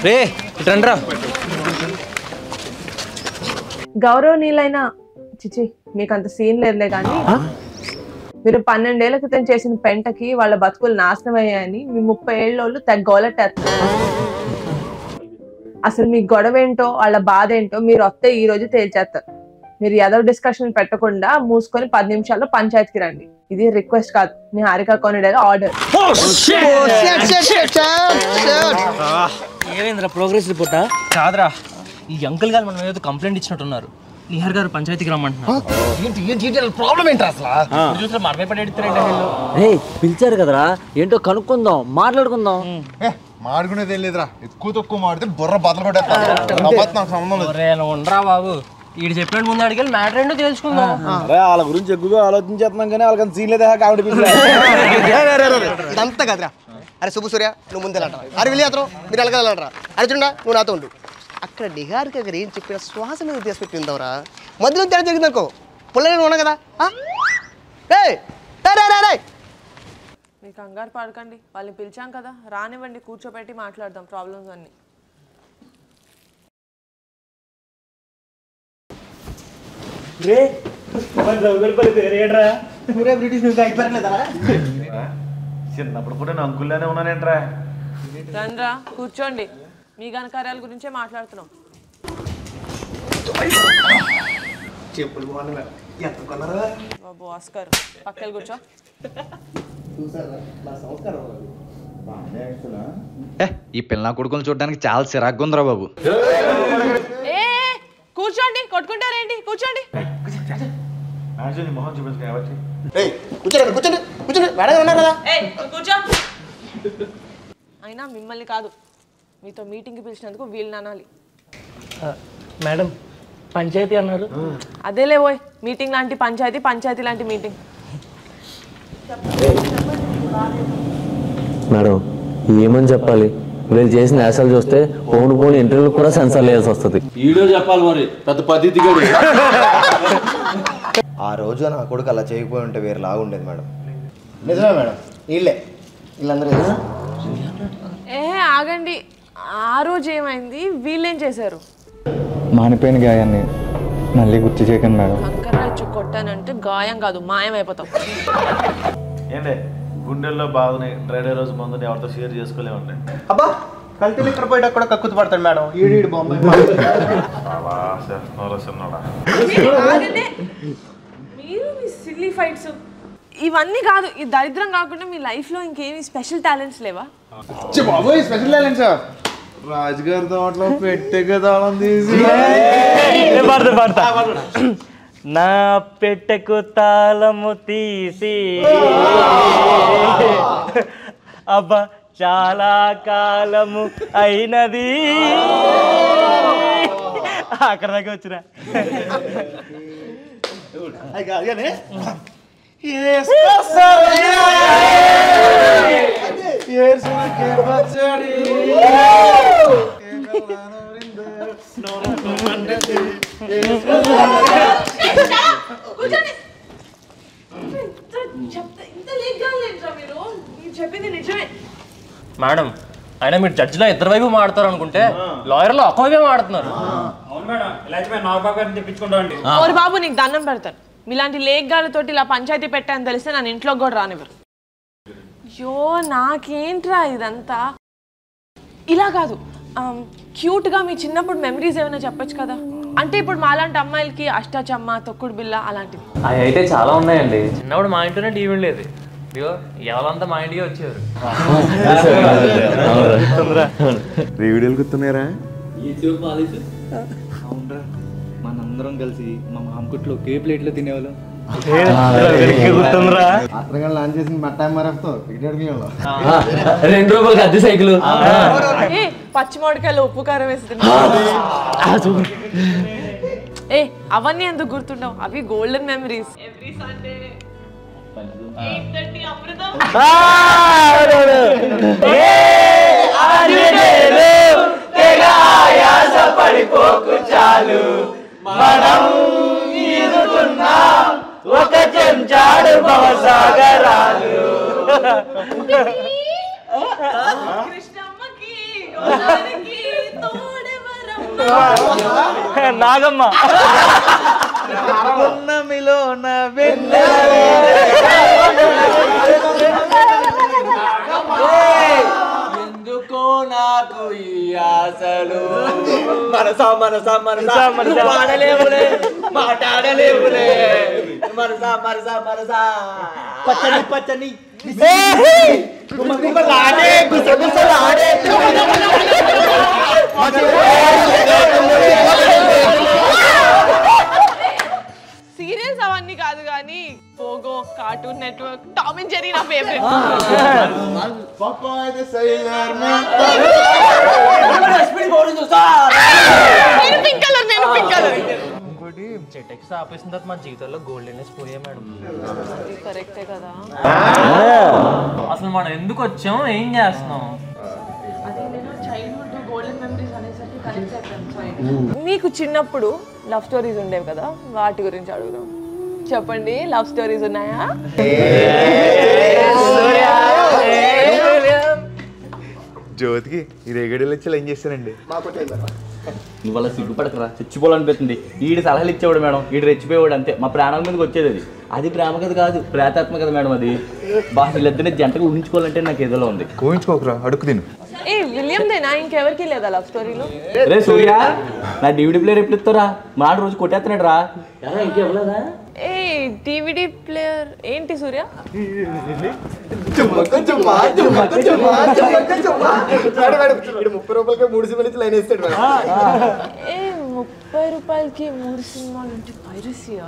రే రండ్రా. గౌరవనీయులైన చిచి మీకు అంత సీన్ లేదులే కానీ మీరు 12 ఏళ్ల క్రితం చేసిన పెంటకి వాళ్ళ బతుకులు నాశనం అయ్యాయని మీ 30 ఏళ్ళోళ్ళు గోలెట్టేస్తారు. అసలు మీ గొడవ ఏంటో వాళ్ళ బాధ ఏంటో మీరు వస్తే ఈ రోజు తేల్చేస్తారు. మీరు ఏదో డిస్కషన్ పెట్టకుండా మూసుకొని 10 నిమిషాల్లో పంచాయతీకి రండి. ఇది రిక్వెస్ట్ కాదు, మీ హారిక కొనిడేగా ఆర్డర్. ఏమైందిరా ప్రోగ్రెస్ రిపోర్టా? కాదురా, ఈ అంకుల్ గారు మనం ఏదో కంప్లైంట్ ఇచ్చినట్టున్నారు. నిహార్ గారు పంచాయతీకి రమ్మంటున్నారు. ప్రాబ్లం ఏంటి అసలు? చూసిన మనమే పడి పిలిచారు కదరా, ఏంటో కనుక్కుందాం, మాట్లాడుకుందాం. మాడుకునేది ఏం లేదురా, ఎక్కువ తక్కువ మాడితే బుర్ర బద్దలు కొట్టేస్తా. ఉండరా బాబు, వీడు చెప్పినట్టు ముందు అడిగి మ్యాటర్ ఏంటో తెలుసుకుందాం. వాళ్ళ గురించి ఎక్కువగా ఆలోచించేస్తున్నాం కానీ వాళ్ళకి సీన్ లేదా కామెడీ. ఇదంతా కదరా. అరే శుభ సూర్య, నువ్వు ముందే అంటారా? అరే వెళ్ళేతరం మీరు వెళ్ళగలంటారా? అర్జునుడా నువ్వు నాతో ఉండు. అక్కడ నిహార్ దగ్గర ఏం చెప్పిన శ్వాస మీద తీసుపెట్టి ఉందవరా. మధ్యలో తేడా జరిగిందనుకో పుల్లగా ఉన్నా కదా. మీకు కంగారు పడకండి, వాళ్ళని పిలిచాం కదా, రానివ్వండి, కూర్చోబెట్టి మాట్లాడదాం ప్రాబ్లమ్స్ అన్ని. చిన్నప్పుడు కూడా నేను అంకుల్లోనే ఉన్నానేంట్రా. రండ్రా కూర్చోండి, మీ ఘనకార్యాల గురించే మాట్లాడుతున్నాం. బాబు ఆస్కర్ పక్కన కూర్చో. ఈ పిల్ల కొడుకుని చూడడానికి చాలా చిరాగ్గా ఉందిరా బాబు. కూర్చోండి, కొట్టుకుంటారేంటి? కూర్చోండి. కూర్చో. అయినా మిమ్మల్ని కాదు, మీతో మీటింగ్కి పిలిచినందుకు వీళ్ళని అనాలి. మేడం పంచాయతీ అన్నారు. అదేలే పోయ్, మీటింగ్ లాంటి పంచాయతీ, పంచాయతీ లాంటి మీటింగ్. మేడం ఏమని చెప్పాలి? వీళ్ళు చేసిన యాసలు చూస్తే పోను ఇంటర్వ్యూ కూడా సెన్సార్ వేయాల్సి వస్తుంది. వీడియో చెప్పాలి మరి, పెద్ద పద్ధతి. ఆ రోజు నా కొడుకు అలా చేయకపోయి ఉంటే వేరే లాగా ఉండేది మేడం. నిజమే మేడం, వీళ్ళందరూ ఆగండి. ఆ రోజు ఏమైంది? వీళ్ళేం చేశారు? మానిపోయిన గాయాన్ని మళ్ళీ గుర్తు చేయకండి మేడం. కంకర్రాచ్చు కొట్టానంటే గాయం కాదు, మాయం అయిపోతాం. ఏంటే గుండెల్లో బాధని డ్రైడే రోజు ముందు ఎవరితో షేర్ చేసుకోలేమండి. అబ్బా కల్తీలు ఇక్కడ పోయేట కూడా కక్కుతు పడతాడు మేడం. ఈడు బాంబే మీరు మీ సిల్లీ ఫైట్స్ ఇవన్నీ కాదు, ఈ దరిద్రం కాకుండా మీ లైఫ్ లో ఇంకేమి స్పెషల్ టాలెంట్స్ లేవా? స్పెషల్ టాలెంట్స్ రాజుగారి తోటలో పెట్టెగా తాళం తీసి నా పెట్టెకు తాళము తీసి అబ్బా చాలా కాలము అయినది. అక్కడ దాకా వచ్చిన మేడం. అయినా మీరు జడ్జిలో ఇద్దరు వైపు మాడతారు అనుకుంటే లాయర్లో ఒక వైపే మాడుతున్నారు. బాబు నీకు దండం పెడతాను, మీలాంటి లేఖగాలతోటి ఇలా పంచాయతీ పెట్టాను తెలిస్తే నన్ను ఇంట్లోకి కూడా రానివ్వరు. అయ్యో నాకేంట్రా ఇదంతా. ఇలా కాదు, క్యూట్గా మీ చిన్నప్పుడు మెమరీస్ ఏమైనా చెప్పొచ్చు కదా. అంటే ఇప్పుడు మాలాంటి అమ్మాయిలకి అష్టాచమ్మ, తొక్కుడు బిల్ల అలాంటివి అవి అయితే చాలా ఉన్నాయండి. చిన్నప్పుడు మా ఇంట్లోనే టీవీ ఉండేది. ఎవరంతా మా ఇంటికి వచ్చేవారు. వీడియోలు గుర్తున్నారా? అవునరా, మనందరం కలిసి మా మామకుట్లో ఒకే ప్లేట్లో తినేవాళ్ళం. లాంచ్ చేసిన మట్టా మరఫ్తో 2 రూపాయలకి అద్దె సైకిల్, పచ్చి మామిడికాయలు ఉప్పు కారం వేస్తుంది. అవన్నీ ఎందుకు గుర్తుండవు? అవి గోల్డెన్ మెమరీస్. ఎవ్రీ సండే 8:30 అమృతం. పడిపోకు చాలు మనం ఒక చెంచాడు భవసాగరాలు. కృష్ణమ్మకి నాగమ్మ ఎందుకో నాకు ఈ ఆశలు మనసా మనసా మనసా మనసా మాడలేవులే మాట్లాడలేవులే మనసా మనసా మనసా పచ్చని పచ్చని గుమగుమలాడే గుసగుసలాడే సీరియల్స్ అవన్నీ కాదు కానీ Pogo, cartoon network, Tom and Jerry నా ఫేవరెట్. నేను పింక్ కలర్. ఇంకోటి చెట్టెక్స్ ఆపేసిన తర్వాత మా జీవితంలో గోల్డెన్నెస్ పోయా మేడం. కరెక్టే కదా. అసలు మనం ఎందుకు వచ్చాం, ఏం చేస్తున్నాం? మీకు చిన్నప్పుడు లవ్ స్టోరీస్ ఉండేవి కదా, వాటి గురించి అడుగుదాం. చెప్పండి, లవ్ స్టోరీస్ ఉన్నాయా? జ్యోతికి ఇది ఎగడీలు వచ్చి ఏం చేస్తానండి. నువ్వు అలా సిగ్గుపడకరా, చచ్చిపోవాలనిపిస్తుంది. ఈడు సలహాలు ఇచ్చేవాడు మేడం, ఈడు రెచ్చిపోయేవాడు అంతే. మా ప్రాణాల మీదకి వచ్చేది అది. అది ప్రేమ కథ కాదు, ప్రేతాత్మ కథ మేడం. అది బాగా వీళ్ళిద్దరిని జంటగా ఊహించుకోవాలంటే నాకు ఏదోలా ఉంది. ఊహించుకోకరా, అడుగు తిను. ఏ విలియం దేనా, ఇంకెవరికి లేదా లవ్ స్టోరీలో? రే సూర్య, నా డివిడి ప్లేయర్ ఎప్పుడు ఇస్తారా? మా రోజు కొట్టేస్తున్నాడు రా. ఇంకెవలేదా? ఏ డివిడి ప్లేయర్ ఏంటి సూర్య? ఏ 30 రూపాయలకి 3 సినిమాలు అంటే పైరసీయా?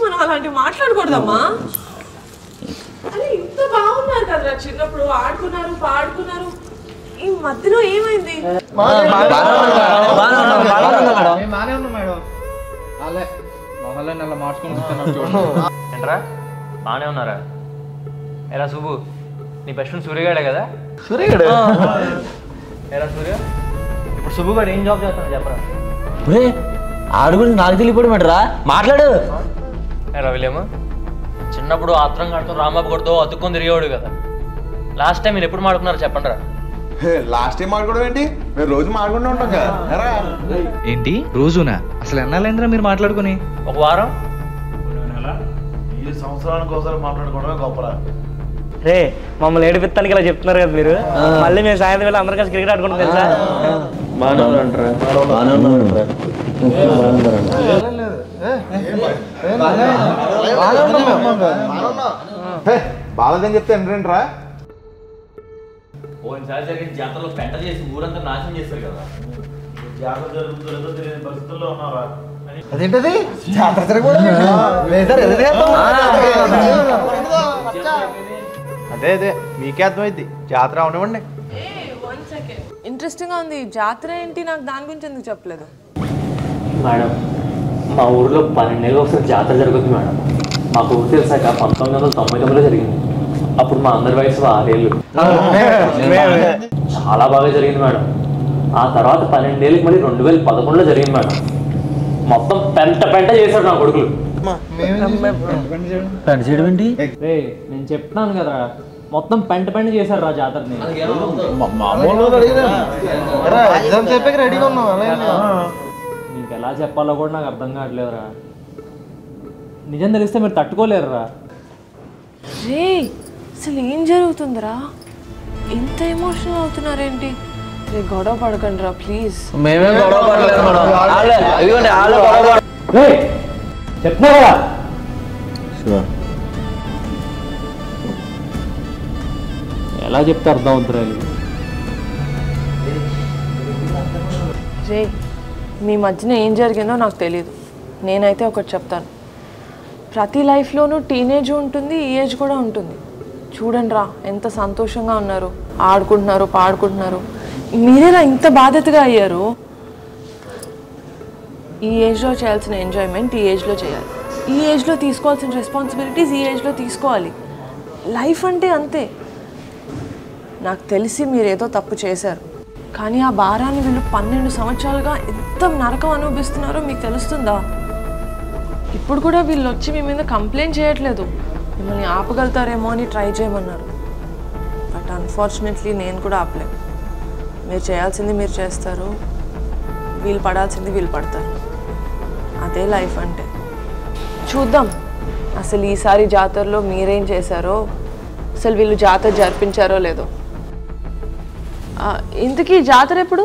మనం అలాంటివి మాట్లాడకూడదమ్మా. అరే ఇంత బాగున్నారు కదరా చిన్నప్పుడు, ఆడుకున్నారు పాడుకున్నారు. ఈ మధ్యలో ఏమైంది? ఏంట్రా బాగానే ఉన్నారా? ఎరా సుబ్బు, నీ బెస్ట్ ఫ్రెండ్ సూర్యగాడే కదా? ఎరా సూర్య, ఇప్పుడు సుబ్బు గారు ఏం జాబ్ చేస్తాను చెప్పరా? ఆడు గురించి నాకు తెలియపోవడం మాట్లాడు. ఎరా విలియమ్, చిన్నప్పుడు ఆత్రం కడుతూ రాంబాబు కొడుతూ అతుక్కొని తిరిగేవాడు కదా. లాస్ట్ టైం మీరు ఎప్పుడు మాడుకున్నారో చెప్పండి రా. లాస్ట్ టైం మాట్లాడడం ఏంటి, మేము రోజు మాట్లాడుకుంటూ ఉంటాం కదా. ఏంటి రోజునా? అసలు ఎన్నాళ్ళైందిరా మీరు మాట్లాడుకుని? ఒక వారం. ఈ సంవత్సరానికి ఒకసారి మాట్లాడుకోవడమే గొప్పరా. రే మమ్మల్ని ఏడిపిస్తానికి ఇలా చెప్తున్నారు కదా మీరు. మళ్ళీ మేము సాయంత్రం వేళ అందరం కలిసి క్రికెట్ ఆడుకుంటాం తెలుసా? బాగాలేదని చెప్తే ఏంటంటరా? ఓసారి జరిగిన జాతరలో పెంట చేసి ఊరంతా నాశనం చేస్తారు కదా. జాగ్రత్త జరుగుతుందో తెలియని పరిస్థితుల్లో ఉన్నారా? అదేంటది జాతర అదే అదే మీకే అర్థమైంది. జాతర అవనివ్వండి. ఇంట్రెస్టింగ్ గా ఉంది. జాతర ఏంటి? నాకు దాని గురించి ఎందుకు చెప్పలేదు? మేడం, మా ఊర్లో 12 నెలలు ఒకసారి జాతర జరుగుతుంది మేడం. మాకు ఊరు తెలిసాక 1999లో జరిగింది. అప్పుడు మా అందరి వయసు 6 ఏళ్ళు. చాలా బాగా జరిగింది మేడం. ఆ తర్వాత 12 ఏళ్ళకి మళ్ళీ 2011లో జరిగింది మేడం. మొత్తం పెంట చేశాడు నా కొడుకులు. నేను చెప్తున్నాను కదా, మొత్తం పెంట చేశారు రా జాతరని. నీకు ఎలా చెప్పాలో కూడా నాకు అర్థం కావట్లేదురా. నిజం తెలిస్తే మీరు తట్టుకోలేరురా. రే అసలు ఏం జరుగుతుందిరా? ఇంత ఎమోషనల్ అవుతున్నారేంటి? రే గొడవ పడకండి రా ప్లీజ్. మేమే గొడవ పడలేదు చెప్తున్నా కదా. ఎలా చెప్తే అర్థం అవుతురా? రే మీ మధ్యన ఏం జరిగిందో నాకు తెలీదు. నేనైతే ఒకటి చెప్తాను, ప్రతి లైఫ్లోనూ టీనేజ్ ఉంటుంది, ఈ ఏజ్ కూడా ఉంటుంది. చూడండి రా ఎంత సంతోషంగా ఉన్నారు, ఆడుకుంటున్నారు పాడుకుంటున్నారు. మీరేనా ఇంత బాధ్యతగా అయ్యారు? ఈ ఏజ్లో చేయాల్సిన ఎంజాయ్మెంట్ ఈ ఏజ్లో చేయాలి. ఈ ఏజ్లో తీసుకోవాల్సిన రెస్పాన్సిబిలిటీస్ ఈ ఏజ్లో తీసుకోవాలి. లైఫ్ అంటే అంతే. నాకు తెలిసి మీరేదో తప్పు చేశారు, కానీ ఆ భారాన్ని వీళ్ళు 12 సంవత్సరాలుగా ఎంత నరకం అనుభవిస్తున్నారో మీకు తెలుస్తుందా? ఇప్పుడు కూడా వీళ్ళు వచ్చి మీ మీద కంప్లైంట్ చేయట్లేదు, మిమ్మల్ని ఆపగలుగుతారేమో అని ట్రై చేయమన్నారు. బట్ ఆ అన్ఫార్చునేట్లీ నేను కూడా ఆపలేను. మీరు చేయాల్సింది మీరు చేస్తారు, వీళ్ళు పడాల్సింది వీళ్ళు పడతారు. అదే లైఫ్ అంటే. చూద్దాం అసలు ఈసారి జాతరలో మీరేం చేశారో, అసలు వీళ్ళు జాతర జరిపించారో లేదో. ఇంతకీ జాతర ఎప్పుడు?